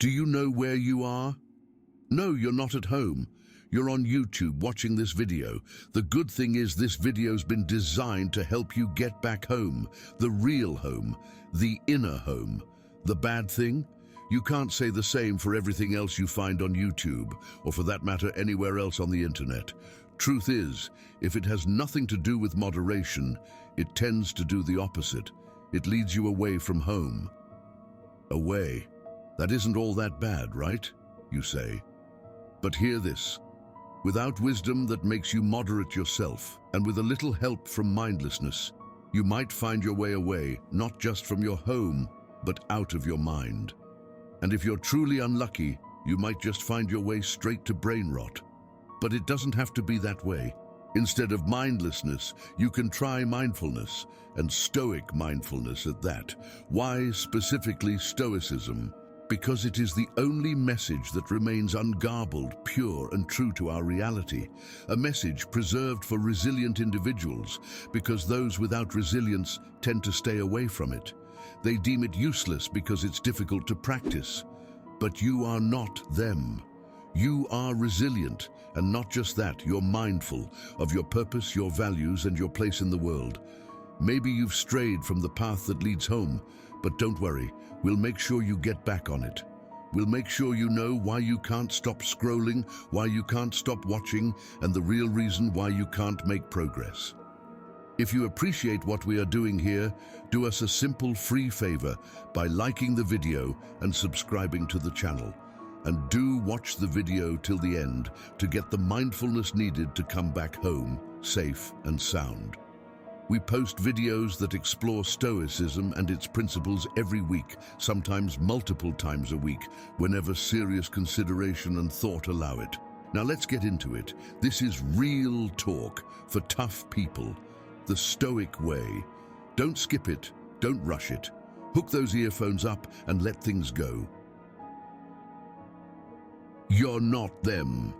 Do you know where you are? No, you're not at home. You're on YouTube watching this video. The good thing is this video's been designed to help you get back home, the real home, the inner home. The bad thing? You can't say the same for everything else you find on YouTube, or for that matter anywhere else on the internet. Truth is, if it has nothing to do with moderation, it tends to do the opposite. It leads you away from home. Away. That isn't all that bad, right? You say. But hear this. Without wisdom that makes you moderate yourself, and with a little help from mindlessness, you might find your way away, not just from your home, but out of your mind. And if you're truly unlucky, you might just find your way straight to brain rot. But it doesn't have to be that way. Instead of mindlessness, you can try mindfulness, and stoic mindfulness at that. Why specifically Stoicism? Because it is the only message that remains ungarbled, pure and true to our reality. A message preserved for resilient individuals, because those without resilience tend to stay away from it. They deem it useless because it's difficult to practice. But you are not them. You are resilient, and not just that, you're mindful of your purpose, your values, and your place in the world. Maybe you've strayed from the path that leads home, but don't worry, we'll make sure you get back on it. We'll make sure you know why you can't stop scrolling, why you can't stop watching, and the real reason why you can't make progress. If you appreciate what we are doing here, do us a simple free favor by liking the video and subscribing to the channel. And do watch the video till the end to get the mindfulness needed to come back home, safe and sound. We post videos that explore Stoicism and its principles every week, sometimes multiple times a week, whenever serious consideration and thought allow it. Now let's get into it. This is real talk for tough people, the Stoic way. Don't skip it, don't rush it. Hook those earphones up and let things go. You're not them.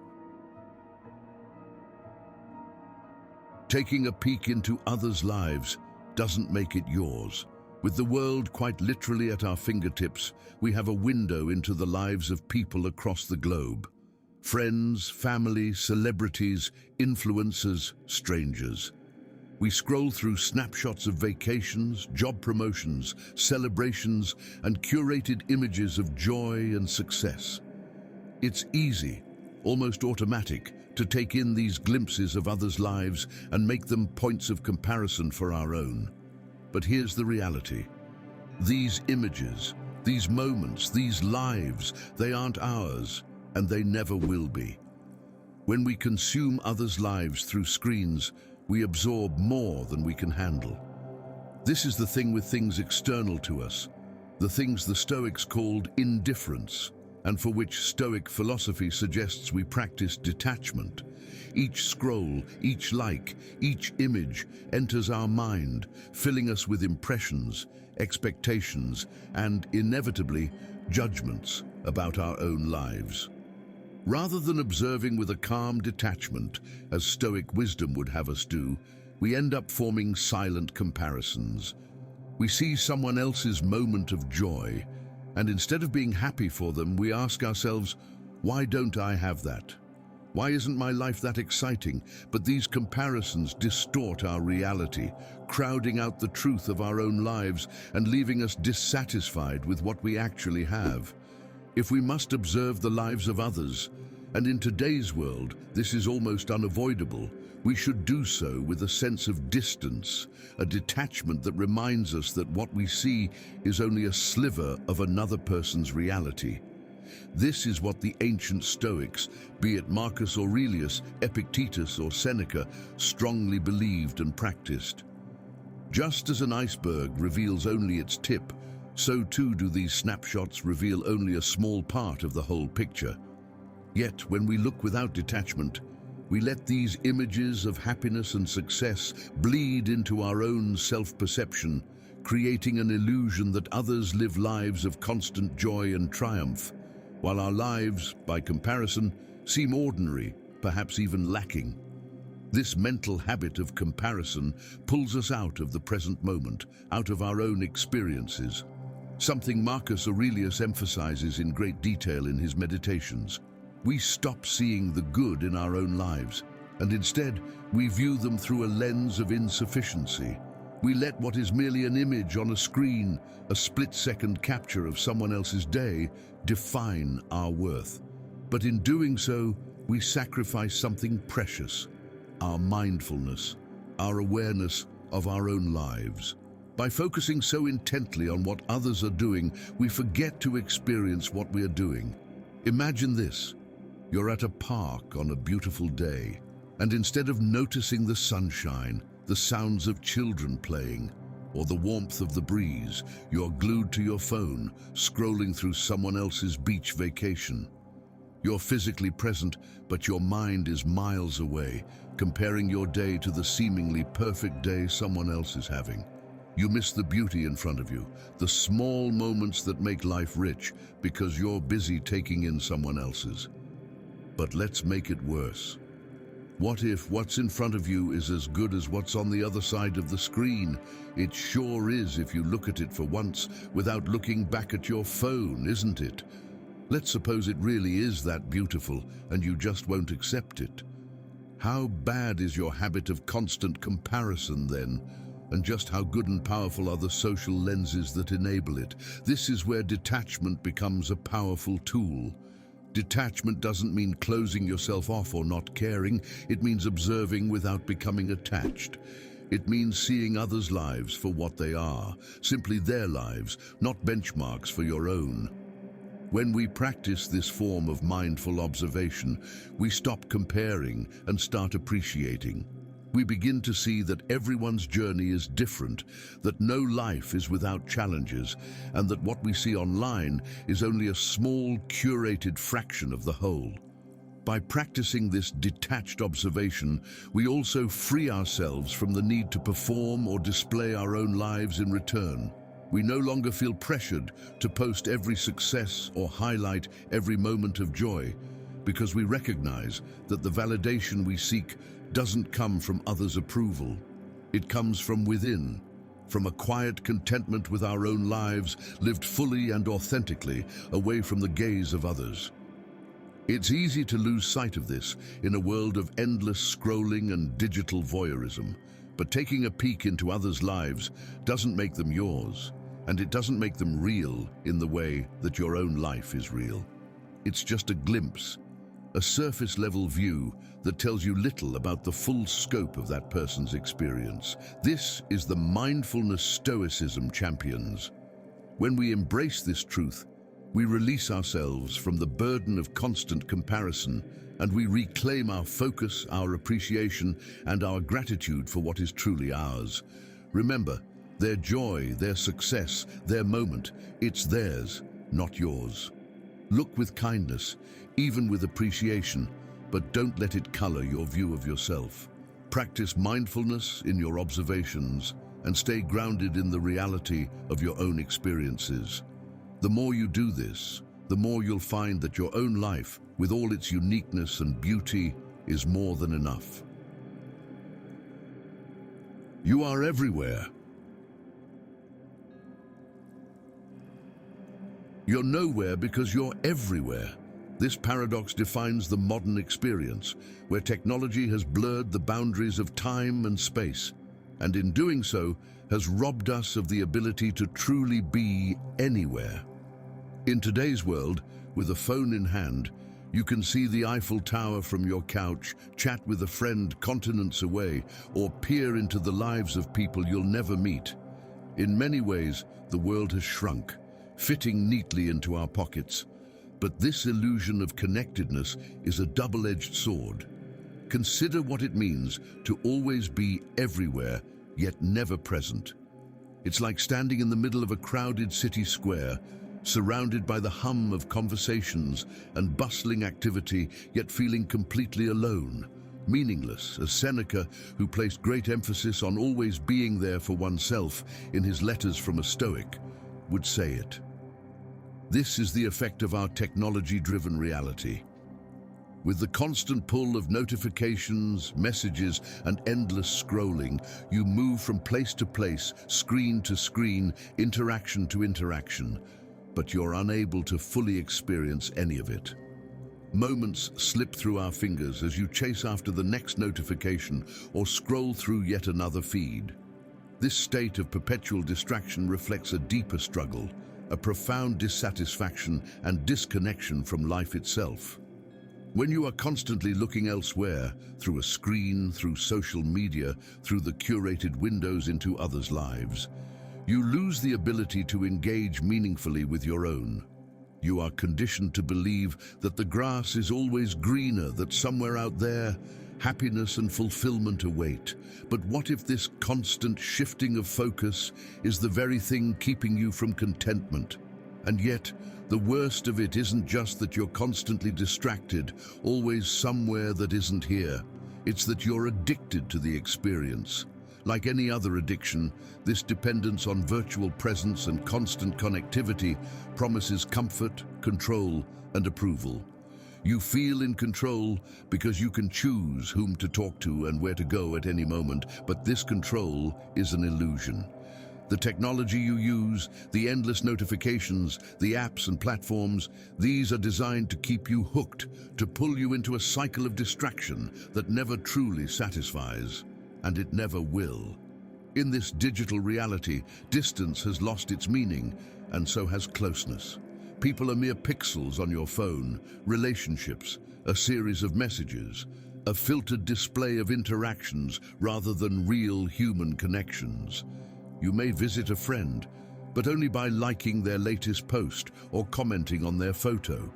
Taking a peek into others' lives doesn't make it yours. With the world quite literally at our fingertips, we have a window into the lives of people across the globe. Friends, family, celebrities, influencers, strangers. We scroll through snapshots of vacations, job promotions, celebrations, and curated images of joy and success. It's easy, almost automatic, to take in these glimpses of others' lives and make them points of comparison for our own. But here's the reality. These images, these moments, these lives, they aren't ours, and they never will be. When we consume others' lives through screens, we absorb more than we can handle. This is the thing with things external to us, the things the Stoics called indifference, and for which Stoic philosophy suggests we practice detachment. Each scroll, each like, each image enters our mind, filling us with impressions, expectations, and, inevitably, judgments about our own lives. Rather than observing with a calm detachment, as Stoic wisdom would have us do, we end up forming silent comparisons. We see someone else's moment of joy, and instead of being happy for them, we ask ourselves, why don't I have that? Why isn't my life that exciting? But these comparisons distort our reality, crowding out the truth of our own lives and leaving us dissatisfied with what we actually have. If we must observe the lives of others, and in today's world this is almost unavoidable, we should do so with a sense of distance, a detachment that reminds us that what we see is only a sliver of another person's reality. This is what the ancient Stoics, be it Marcus Aurelius, Epictetus, or Seneca, strongly believed and practiced. Just as an iceberg reveals only its tip, so too do these snapshots reveal only a small part of the whole picture. Yet, when we look without detachment, we let these images of happiness and success bleed into our own self-perception, creating an illusion that others live lives of constant joy and triumph, while our lives, by comparison, seem ordinary, perhaps even lacking. This mental habit of comparison pulls us out of the present moment, out of our own experiences. something Marcus Aurelius emphasizes in great detail in his Meditations. We stop seeing the good in our own lives, and instead we view them through a lens of insufficiency. We let what is merely an image on a screen, a split-second capture of someone else's day, define our worth. But in doing so, we sacrifice something precious, our mindfulness, our awareness of our own lives. By focusing so intently on what others are doing, we forget to experience what we are doing. Imagine this. You're at a park on a beautiful day, and instead of noticing the sunshine, the sounds of children playing, or the warmth of the breeze, you're glued to your phone, scrolling through someone else's beach vacation. You're physically present, but your mind is miles away, comparing your day to the seemingly perfect day someone else is having. You miss the beauty in front of you, the small moments that make life rich, because you're busy taking in someone else's. But let's make it worse. What if what's in front of you is as good as what's on the other side of the screen? It sure is if you look at it for once without looking back at your phone, isn't it? Let's suppose it really is that beautiful and you just won't accept it. How bad is your habit of constant comparison then? And just how good and powerful are the social lenses that enable it? This is where detachment becomes a powerful tool. Detachment doesn't mean closing yourself off or not caring. It means observing without becoming attached. It means seeing others' lives for what they are, simply their lives, not benchmarks for your own. When we practice this form of mindful observation, we stop comparing and start appreciating. We begin to see that everyone's journey is different, that no life is without challenges, and that what we see online is only a small, curated fraction of the whole. By practicing this detached observation, we also free ourselves from the need to perform or display our own lives in return. We no longer feel pressured to post every success or highlight every moment of joy, because we recognize that the validation we seek doesn't come from others' approval. It comes from within, from a quiet contentment with our own lives, lived fully and authentically, away from the gaze of others. It's easy to lose sight of this in a world of endless scrolling and digital voyeurism, but taking a peek into others' lives doesn't make them yours, and it doesn't make them real in the way that your own life is real. It's just a glimpse, a surface-level view that tells you little about the full scope of that person's experience. This is the mindfulness Stoicism champions. When we embrace this truth, we release ourselves from the burden of constant comparison, and we reclaim our focus, our appreciation, and our gratitude for what is truly ours. Remember, their joy, their success, their moment, it's theirs, not yours. Look with kindness, even with appreciation, but don't let it color your view of yourself. Practice mindfulness in your observations and stay grounded in the reality of your own experiences. The more you do this, the more you'll find that your own life, with all its uniqueness and beauty, is more than enough. You are everywhere. You're nowhere because you're everywhere. This paradox defines the modern experience, where technology has blurred the boundaries of time and space, and in doing so, has robbed us of the ability to truly be anywhere. In today's world, with a phone in hand, you can see the Eiffel Tower from your couch, chat with a friend continents away, or peer into the lives of people you'll never meet. In many ways, the world has shrunk, fitting neatly into our pockets. But this illusion of connectedness is a double-edged sword. Consider what it means to always be everywhere, yet never present. It's like standing in the middle of a crowded city square, surrounded by the hum of conversations and bustling activity, yet feeling completely alone, meaningless, as Seneca, who placed great emphasis on always being there for oneself in his Letters from a Stoic, would say it. This is the effect of our technology-driven reality. With the constant pull of notifications, messages, and endless scrolling, you move from place to place, screen to screen, interaction to interaction, but you're unable to fully experience any of it. Moments slip through our fingers as you chase after the next notification or scroll through yet another feed. This state of perpetual distraction reflects a deeper struggle, a profound dissatisfaction and disconnection from life itself. When you are constantly looking elsewhere, through a screen, through social media, through the curated windows into others' lives, you lose the ability to engage meaningfully with your own. You are conditioned to believe that the grass is always greener, that somewhere out there, happiness and fulfillment await. But what if this constant shifting of focus is the very thing keeping you from contentment? And yet, the worst of it isn't just that you're constantly distracted, always somewhere that isn't here. It's that you're addicted to the experience. Like any other addiction, this dependence on virtual presence and constant connectivity promises comfort, control, and approval. You feel in control because you can choose whom to talk to and where to go at any moment, but this control is an illusion. The technology you use, the endless notifications, the apps and platforms, these are designed to keep you hooked, to pull you into a cycle of distraction that never truly satisfies, and it never will. In this digital reality, distance has lost its meaning, and so has closeness. People are mere pixels on your phone, relationships, a series of messages, a filtered display of interactions rather than real human connections. You may visit a friend, but only by liking their latest post or commenting on their photo.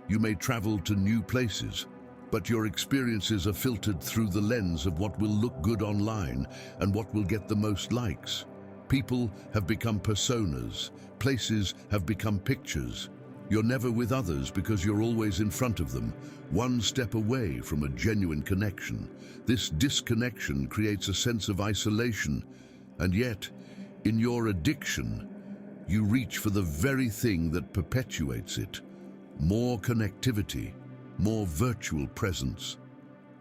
You may travel to new places, but your experiences are filtered through the lens of what will look good online and what will get the most likes. People have become personas, places have become pictures. You're never with others because you're always in front of them, one step away from a genuine connection. This disconnection creates a sense of isolation, and yet, in your addiction, you reach for the very thing that perpetuates it: more connectivity, more virtual presence.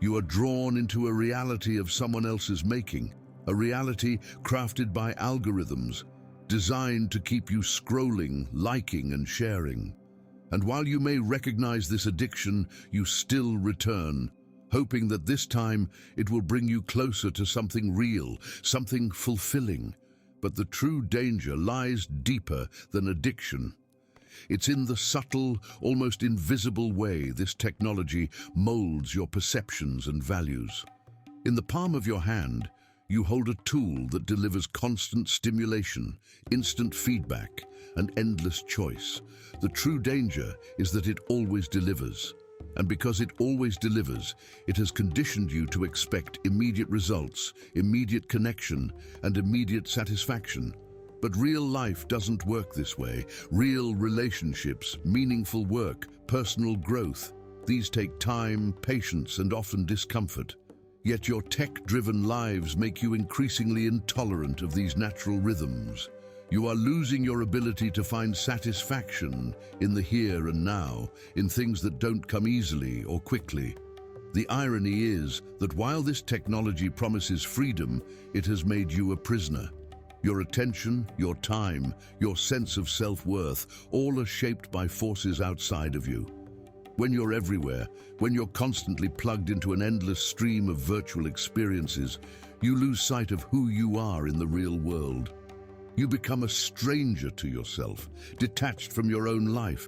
You are drawn into a reality of someone else's making, a reality crafted by algorithms, designed to keep you scrolling, liking, and sharing. And while you may recognize this addiction, you still return, hoping that this time it will bring you closer to something real, something fulfilling. But the true danger lies deeper than addiction. It's in the subtle, almost invisible way this technology molds your perceptions and values. In the palm of your hand, you hold a tool that delivers constant stimulation, instant feedback, and endless choice. The true danger is that it always delivers. And because it always delivers, it has conditioned you to expect immediate results, immediate connection, and immediate satisfaction. But real life doesn't work this way. Real relationships, meaningful work, personal growth, these take time, patience, and often discomfort. Yet your tech-driven lives make you increasingly intolerant of these natural rhythms. You are losing your ability to find satisfaction in the here and now, in things that don't come easily or quickly. The irony is that while this technology promises freedom, it has made you a prisoner. Your attention, your time, your sense of self-worth, all are shaped by forces outside of you. When you're everywhere, when you're constantly plugged into an endless stream of virtual experiences, you lose sight of who you are in the real world. You become a stranger to yourself, detached from your own life.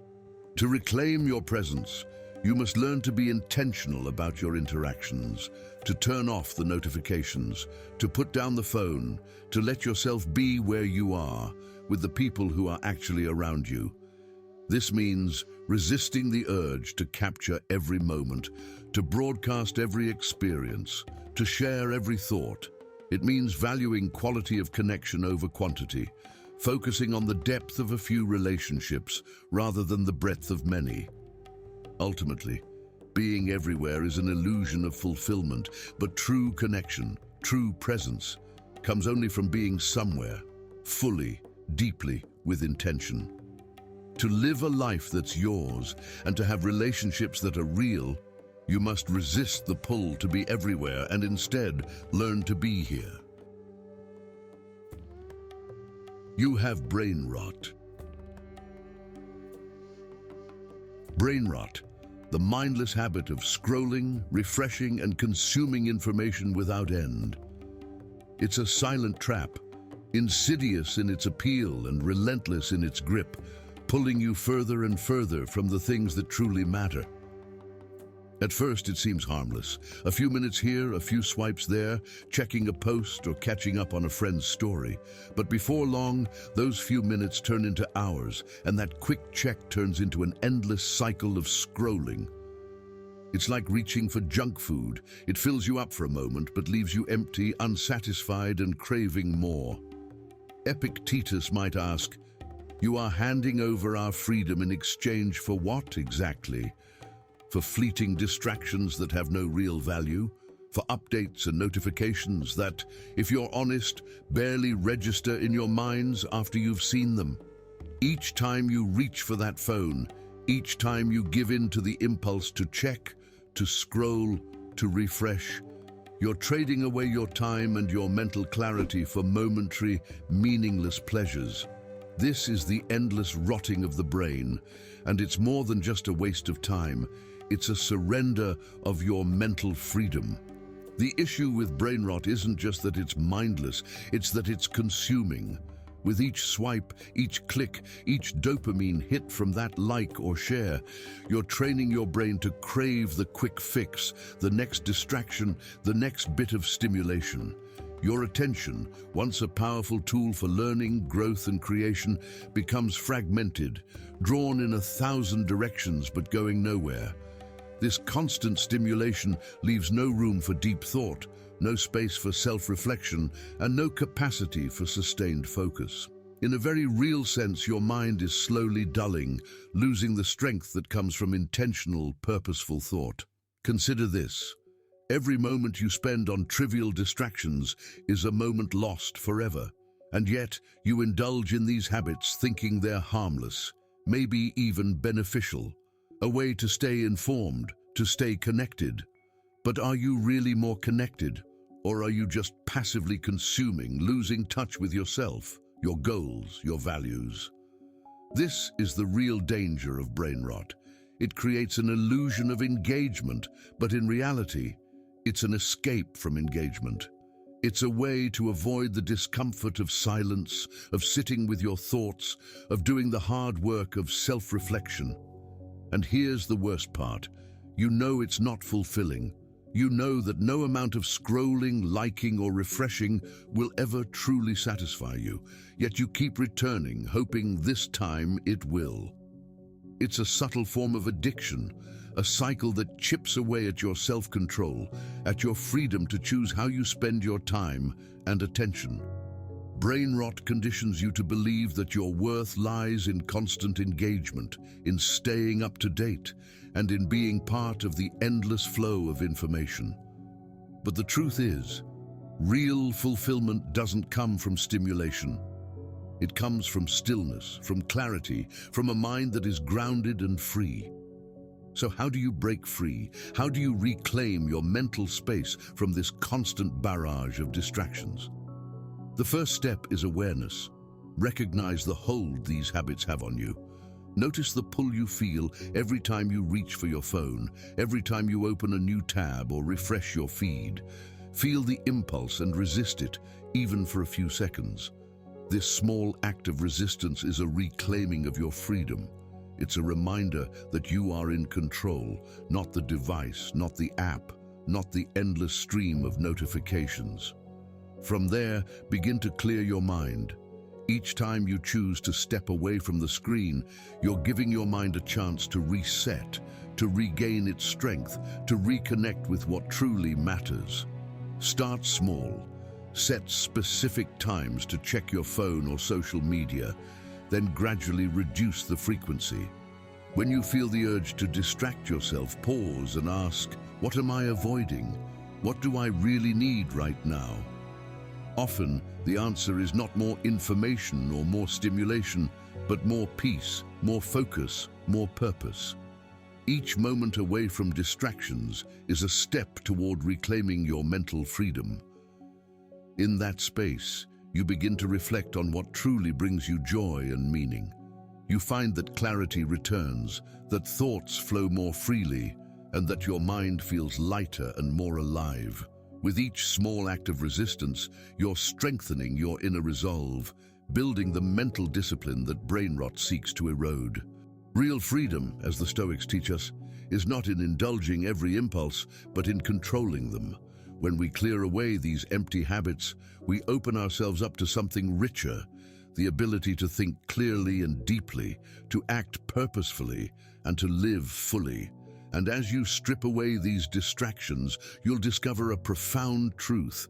To reclaim your presence, you must learn to be intentional about your interactions, to turn off the notifications, to put down the phone, to let yourself be where you are, with the people who are actually around you. This means resisting the urge to capture every moment, to broadcast every experience, to share every thought. It means valuing quality of connection over quantity, focusing on the depth of a few relationships rather than the breadth of many. Ultimately, being everywhere is an illusion of fulfillment, but true connection, true presence, comes only from being somewhere, fully, deeply, with intention. To live a life that's yours and to have relationships that are real, You must resist the pull to be everywhere and instead learn to be here. You have brain rot. Brain rot, the mindless habit of scrolling, refreshing, and consuming information without end. It's a silent trap, insidious in its appeal and relentless in its grip, pulling you further and further from the things that truly matter. At first, it seems harmless. A few minutes here, a few swipes there, checking a post or catching up on a friend's story. But before long, those few minutes turn into hours, and that quick check turns into an endless cycle of scrolling. It's like reaching for junk food. It fills you up for a moment, but leaves you empty, unsatisfied, and craving more. Epictetus might ask, "You are handing over our freedom in exchange for what exactly? For fleeting distractions that have no real value, for updates and notifications that, if you're honest, barely register in your minds after you've seen them. Each time you reach for that phone, each time you give in to the impulse to check, to scroll, to refresh, you're trading away your time and your mental clarity for momentary, meaningless pleasures. This is the endless rotting of the brain, and it's more than just a waste of time. It's a surrender of your mental freedom. The issue with brain rot isn't just that it's mindless, it's that it's consuming. With each swipe, each click, each dopamine hit from that like or share, you're training your brain to crave the quick fix, the next distraction, the next bit of stimulation. Your attention, once a powerful tool for learning, growth, and creation, becomes fragmented, drawn in 1,000 directions but going nowhere. This constant stimulation leaves no room for deep thought, no space for self-reflection, and no capacity for sustained focus. In a very real sense, your mind is slowly dulling, losing the strength that comes from intentional, purposeful thought. Consider this. Every moment you spend on trivial distractions is a moment lost forever. And yet, you indulge in these habits thinking they're harmless, maybe even beneficial. A way to stay informed, to stay connected. But are you really more connected? Or are you just passively consuming, losing touch with yourself, your goals, your values? This is the real danger of brain rot. It creates an illusion of engagement, but in reality, it's an escape from engagement. It's a way to avoid the discomfort of silence, of sitting with your thoughts, of doing the hard work of self-reflection. And here's the worst part. You know it's not fulfilling. You know that no amount of scrolling, liking, or refreshing will ever truly satisfy you, yet you keep returning, hoping this time it will. It's a subtle form of addiction, a cycle that chips away at your self-control, at your freedom to choose how you spend your time and attention. Brain rot conditions you to believe that your worth lies in constant engagement, in staying up to date, and in being part of the endless flow of information. But the truth is, real fulfillment doesn't come from stimulation. It comes from stillness, from clarity, from a mind that is grounded and free. So how do you break free? How do you reclaim your mental space from this constant barrage of distractions? The first step is awareness. Recognize the hold these habits have on you. Notice the pull you feel every time you reach for your phone, every time you open a new tab or refresh your feed. Feel the impulse and resist it, even for a few seconds. This small act of resistance is a reclaiming of your freedom. It's a reminder that you are in control, not the device, not the app, not the endless stream of notifications. From there, begin to clear your mind. Each time you choose to step away from the screen, you're giving your mind a chance to reset, to regain its strength, to reconnect with what truly matters. Start small. Set specific times to check your phone or social media, then gradually reduce the frequency. When you feel the urge to distract yourself, pause and ask, what am I avoiding? What do I really need right now? Often, the answer is not more information or more stimulation, but more peace, more focus, more purpose. Each moment away from distractions is a step toward reclaiming your mental freedom. In that space, you begin to reflect on what truly brings you joy and meaning. You find that clarity returns, that thoughts flow more freely, and that your mind feels lighter and more alive. With each small act of resistance, you're strengthening your inner resolve, building the mental discipline that brain rot seeks to erode. Real freedom, as the Stoics teach us, is not in indulging every impulse, but in controlling them. When we clear away these empty habits, we open ourselves up to something richer, the ability to think clearly and deeply, to act purposefully, and to live fully. And as you strip away these distractions, you'll discover a profound truth,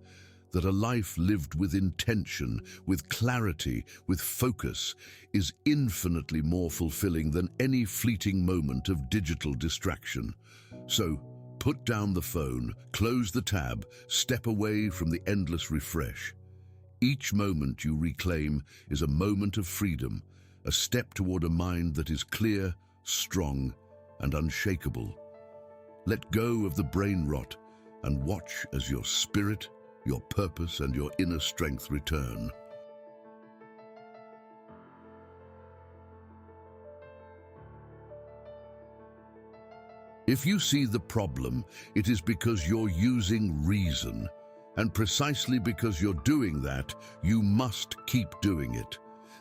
that a life lived with intention, with clarity, with focus, is infinitely more fulfilling than any fleeting moment of digital distraction. So, put down the phone, close the tab, step away from the endless refresh. Each moment you reclaim is a moment of freedom, a step toward a mind that is clear, strong, and unshakable. Let go of the brain rot and watch as your spirit, your purpose, and your inner strength return. If you see the problem, it is because you're using reason. And precisely because you're doing that, you must keep doing it.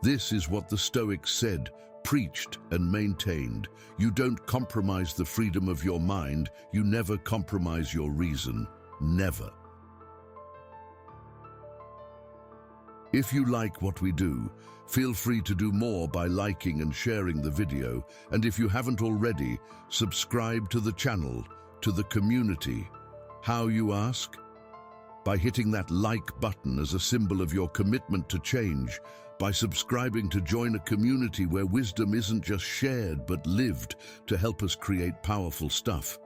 This is what the Stoics said, preached, and maintained. You don't compromise the freedom of your mind. You never compromise your reason. Never. If you like what we do, feel free to do more by liking and sharing the video. And if you haven't already, subscribe to the channel, to the community. How, you ask? By hitting that like button as a symbol of your commitment to change, by subscribing to join a community where wisdom isn't just shared but lived to help us create powerful stuff.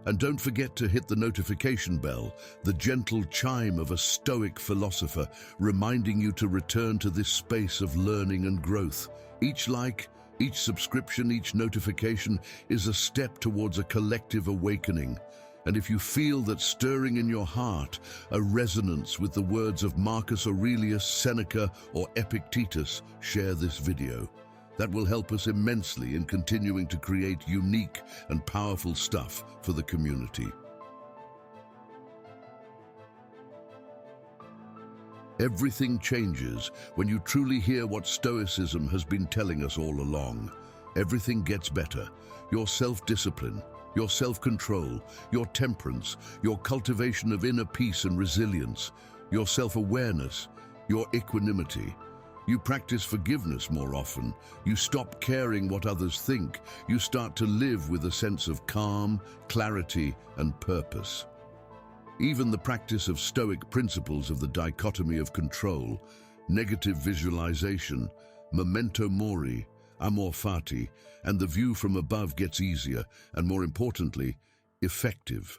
And don't forget to hit the notification bell, the gentle chime of a Stoic philosopher, reminding you to return to this space of learning and growth. Each like, each subscription, each notification is a step towards a collective awakening. And if you feel that stirring in your heart, a resonance with the words of Marcus Aurelius, Seneca, or Epictetus, share this video. That will help us immensely in continuing to create unique and powerful stuff for the community. Everything changes when you truly hear what Stoicism has been telling us all along. Everything gets better. Your self-discipline, your self-control, your temperance, your cultivation of inner peace and resilience, your self-awareness, your equanimity. You practice forgiveness more often. You stop caring what others think. You start to live with a sense of calm, clarity, and purpose. Even the practice of Stoic principles of the dichotomy of control, negative visualization, memento mori, amor fati, and the view from above gets easier and, more importantly, effective.